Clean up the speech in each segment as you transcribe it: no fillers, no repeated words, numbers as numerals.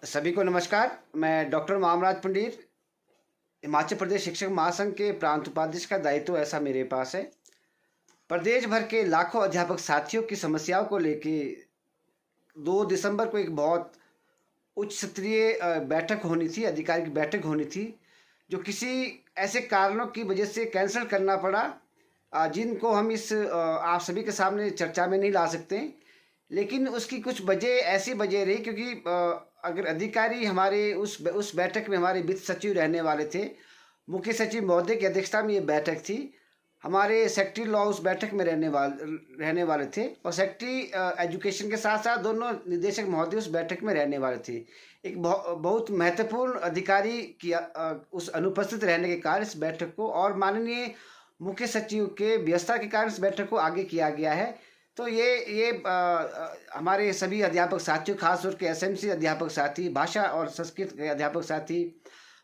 सभी को नमस्कार। मैं डॉक्टर मामराज पंडित, हिमाचल प्रदेश शिक्षक महासंघ के प्रांत उपाध्यक्ष का दायित्व ऐसा मेरे पास है। प्रदेश भर के लाखों अध्यापक साथियों की समस्याओं को लेके 2 दिसंबर को एक बहुत उच्च स्तरीय बैठक होनी थी, अधिकारी की बैठक होनी थी, जो किसी ऐसे कारणों की वजह से कैंसिल करना पड़ा, जिनको हम आप सभी के सामने चर्चा में नहीं ला सकते। लेकिन उसकी कुछ वजह ऐसी वजह रही, क्योंकि अगर अधिकारी हमारे उस बैठक में हमारे वित्त सचिव रहने वाले थे, मुख्य सचिव महोदय की अध्यक्षता में ये बैठक थी। हमारे सेक्रेटरी लॉ उस बैठक में रहने वाले थे, और सेक्रेटरी एजुकेशन के साथ साथ दोनों निदेशक महोदय उस बैठक में रहने वाले थे। एक बहुत महत्वपूर्ण अधिकारी की उस अनुपस्थित रहने के कारण इस बैठक को, और माननीय मुख्य सचिव के व्यवस्था के कारण इस बैठक को आगे किया गया है। तो ये हमारे सभी अध्यापक साथियों, खासतौर के एसएमसी अध्यापक साथी, भाषा और संस्कृत के अध्यापक साथी,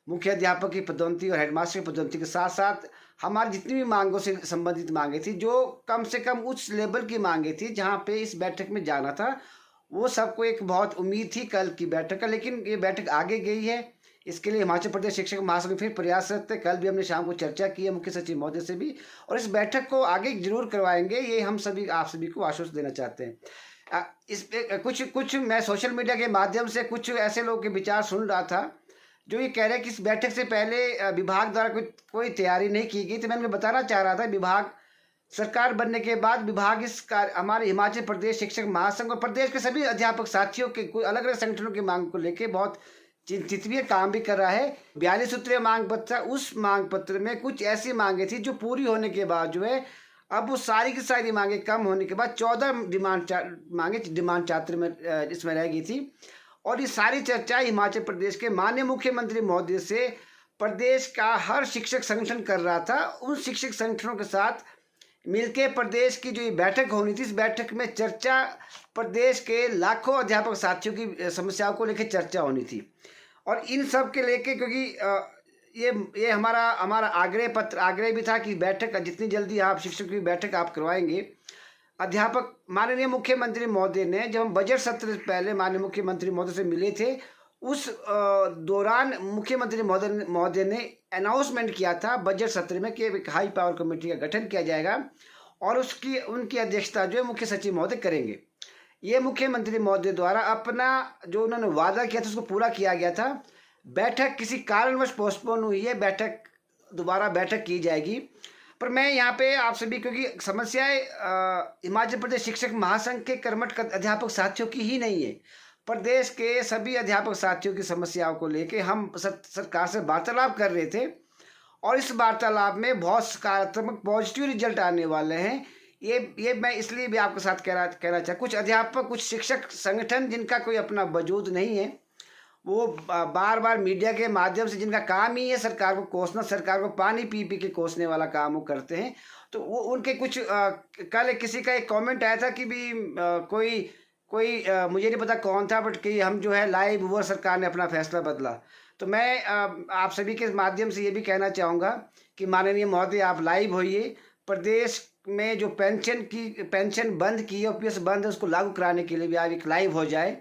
मुख्य अध्यापक की पदोन्नति और हेडमास्टर की पदोन्नति के साथ साथ हमारी जितनी भी मांगों से संबंधित मांगे थी, जो कम से कम उच्च लेवल की मांगे थी, जहाँ पे इस बैठक में जाना था, वो सबको एक बहुत उम्मीद थी कल की बैठक का। लेकिन ये बैठक आगे गई है। इसके लिए हिमाचल प्रदेश शिक्षक महासंघ फिर प्रयासरत है। कल भी हमने शाम को चर्चा की है मुख्य सचिव महोदय से भी, और इस बैठक को आगे जरूर करवाएंगे, ये हम सभी आप सभी को आश्वस्त देना चाहते हैं। इस पे कुछ मैं सोशल मीडिया के माध्यम से कुछ ऐसे लोगों के विचार सुन रहा था, जो ये कह रहे हैं कि इस बैठक से पहले विभाग द्वारा कोई तैयारी नहीं की गई। तो मैं बताना चाह रहा था, विभाग सरकार बनने के बाद विभाग हमारे हिमाचल प्रदेश शिक्षक महासंघ और प्रदेश के सभी अध्यापक साथियों के कोई अलग अलग संगठनों की मांग को लेकर बहुत चिंतित भी काम भी कर रहा है। 42 सूत्रीय मांग पत्र, उस मांग पत्र में कुछ ऐसी मांगे थी जो पूरी होने के बाद जो है, अब वो सारी की सारी मांगे कम होने के बाद 14 डिमांड चार्टर में इसमें रह गई थी। और ये सारी चर्चा हिमाचल प्रदेश के माननीय मुख्यमंत्री महोदय से प्रदेश का हर शिक्षक संगठन कर रहा था। उन शिक्षक संगठनों के साथ मिलके प्रदेश की जो ये बैठक होनी थी, इस बैठक में चर्चा, प्रदेश के लाखों अध्यापक साथियों की समस्याओं को लेकर चर्चा होनी थी। और इन सब के लेके, क्योंकि ये हमारा आग्रह भी था कि बैठक जितनी जल्दी आप शिक्षक की बैठक आप करवाएंगे। अध्यापक माननीय मुख्यमंत्री महोदय ने, जब हम बजट सत्र से पहले माननीय मुख्यमंत्री महोदय से मिले थे, उस दौरान मुख्यमंत्री महोदय ने अनाउंसमेंट किया था बजट सत्र में कि एक हाई पावर कमेटी का गठन किया जाएगा, और उनकी अध्यक्षता जो है मुख्य सचिव महोदय करेंगे। ये मुख्यमंत्री महोदय द्वारा अपना जो उन्होंने वादा किया था उसको पूरा किया गया था। बैठक किसी कारणवश पोस्टपोन हुई है, दोबारा बैठक की जाएगी। पर मैं यहाँ पे आप सभी, क्योंकि समस्याएं हिमाचल प्रदेश शिक्षक महासंघ के कर्मठ अध्यापक साथियों की ही नहीं है, प्रदेश के सभी अध्यापक साथियों की समस्याओं को लेके हम सरकार से वार्तालाप कर रहे थे, और इस वार्तालाप में बहुत सकारात्मक पॉजिटिव रिजल्ट आने वाले हैं। ये मैं इसलिए भी आपके साथ कहना चाह, कुछ अध्यापक, कुछ शिक्षक संगठन जिनका कोई अपना वजूद नहीं है, वो बार बार मीडिया के माध्यम से, जिनका काम ही है सरकार को कोसना, सरकार को पानी पी पी के कोसने वाला काम वो करते हैं। तो वो उनके कुछ कल किसी का एक कमेंट आया था कि भी कोई मुझे नहीं पता कौन था, बट कि हम जो है लाइव हुआ, सरकार ने अपना फैसला बदला। तो मैं आप सभी के माध्यम से ये भी कहना चाहूँगा कि माननीय महोदय, आप लाइव होइए। प्रदेश में जो पेंशन बंद की है, ओपीएस बंद है, उसको लागू कराने के लिए भी आप एक लाइव हो जाए।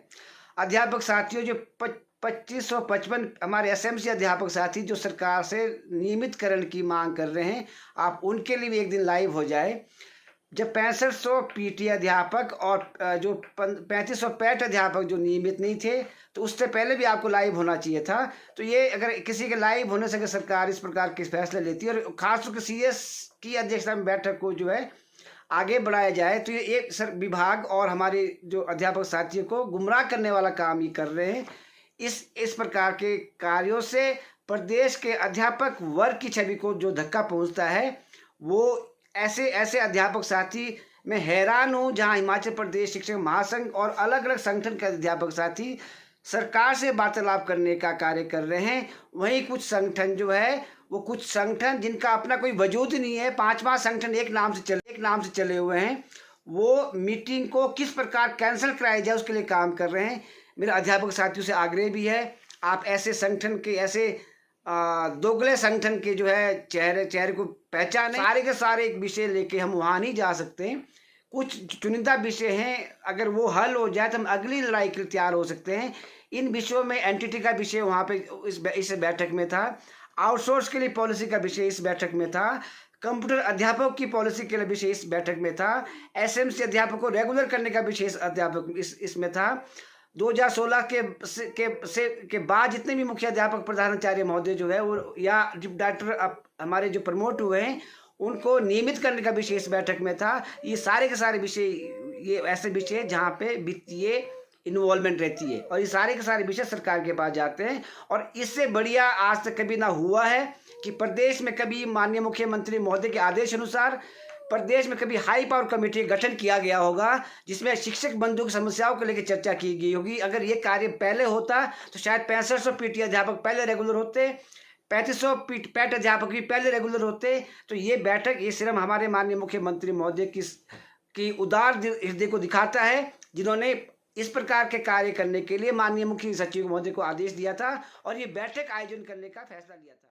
अध्यापक साथियों, जो 2555 हमारे एसएमसी अध्यापक साथी जो सरकार से नियमितकरण की मांग कर रहे हैं, आप उनके लिए भी एक दिन लाइव हो जाए। जब 6500 पीटी अध्यापक और जो 3500 पैट अध्यापक जो नियमित नहीं थे, तो उससे पहले भी आपको लाइव होना चाहिए था। तो ये अगर किसी के लाइव होने से सरकार इस प्रकार के फैसले लेती है, और खासतौर से सीएस की अध्यक्षता में बैठक को जो है आगे बढ़ाया जाए, तो ये एक विभाग और हमारे जो अध्यापक साथियों को गुमराह करने वाला काम ही कर रहे हैं। इस प्रकार के कार्यों से प्रदेश के अध्यापक वर्ग की छवि को जो धक्का पहुंचता है, वो ऐसे अध्यापक साथी मैं हैरान हूँ, जहाँ हिमाचल प्रदेश शिक्षक महासंघ और अलग अलग संगठन के अध्यापक साथी सरकार से वार्तालाप करने का कार्य कर रहे हैं, वहीं कुछ संगठन जो है, वो कुछ संगठन जिनका अपना कोई वजूद नहीं है, 5 संगठन एक नाम से चले हुए हैं, वो मीटिंग को किस प्रकार कैंसिल कराया जाए उसके लिए काम कर रहे हैं। मेरे अध्यापक साथियों से आग्रह भी है, आप ऐसे संगठन के, ऐसे दोगले संगठन के जो है चेहरे को पहचाने। सारे के सारे एक विषय लेके हम वहाँ नहीं जा सकते। कुछ चुनिंदा विषय हैं, अगर वो हल हो जाए तो हम अगली लड़ाई के लिए तैयार हो सकते हैं। इन विषयों में एनटीटी का विषय वहाँ पे इस बैठक में था, आउटसोर्स के लिए पॉलिसी का विषय इस बैठक में था, कंप्यूटर अध्यापक की पॉलिसी के लिए विषय इस बैठक में था, एसएमसी अध्यापक को रेगुलर करने का विषय इसमें था। 2016 के बाद जितने भी मुख्य अध्यापक प्रधानाचार्य महोदय जो है वो या डायरेक्टर हमारे जो प्रमोट हुए हैं उनको नियमित करने का विषय इस बैठक में था। ये सारे के सारे विषय ये ऐसे विषय जहाँ पे वित्तीय इन्वॉल्वमेंट रहती है और ये सारे के सारे विषय सरकार के पास जाते हैं। और इससे बढ़िया आज तक कभी ना हुआ है कि प्रदेश में कभी माननीय मुख्यमंत्री महोदय के आदेश अनुसार प्रदेश में कभी हाई पावर कमेटी का गठन किया गया होगा जिसमें शिक्षक बंधु की समस्याओं को लेकर चर्चा की गई होगी। अगर ये कार्य पहले होता तो शायद 6500 पीटी अध्यापक पहले रेगुलर होते, 3500 पैट अध्यापक भी पहले रेगुलर होते। तो ये बैठक ये सिर्फ हमारे माननीय मुख्यमंत्री महोदय की उदार हृदय को दिखाता है, जिन्होंने इस प्रकार के कार्य करने के लिए माननीय मुख्य सचिव महोदय को आदेश दिया था और ये बैठक आयोजन करने का फैसला लिया था।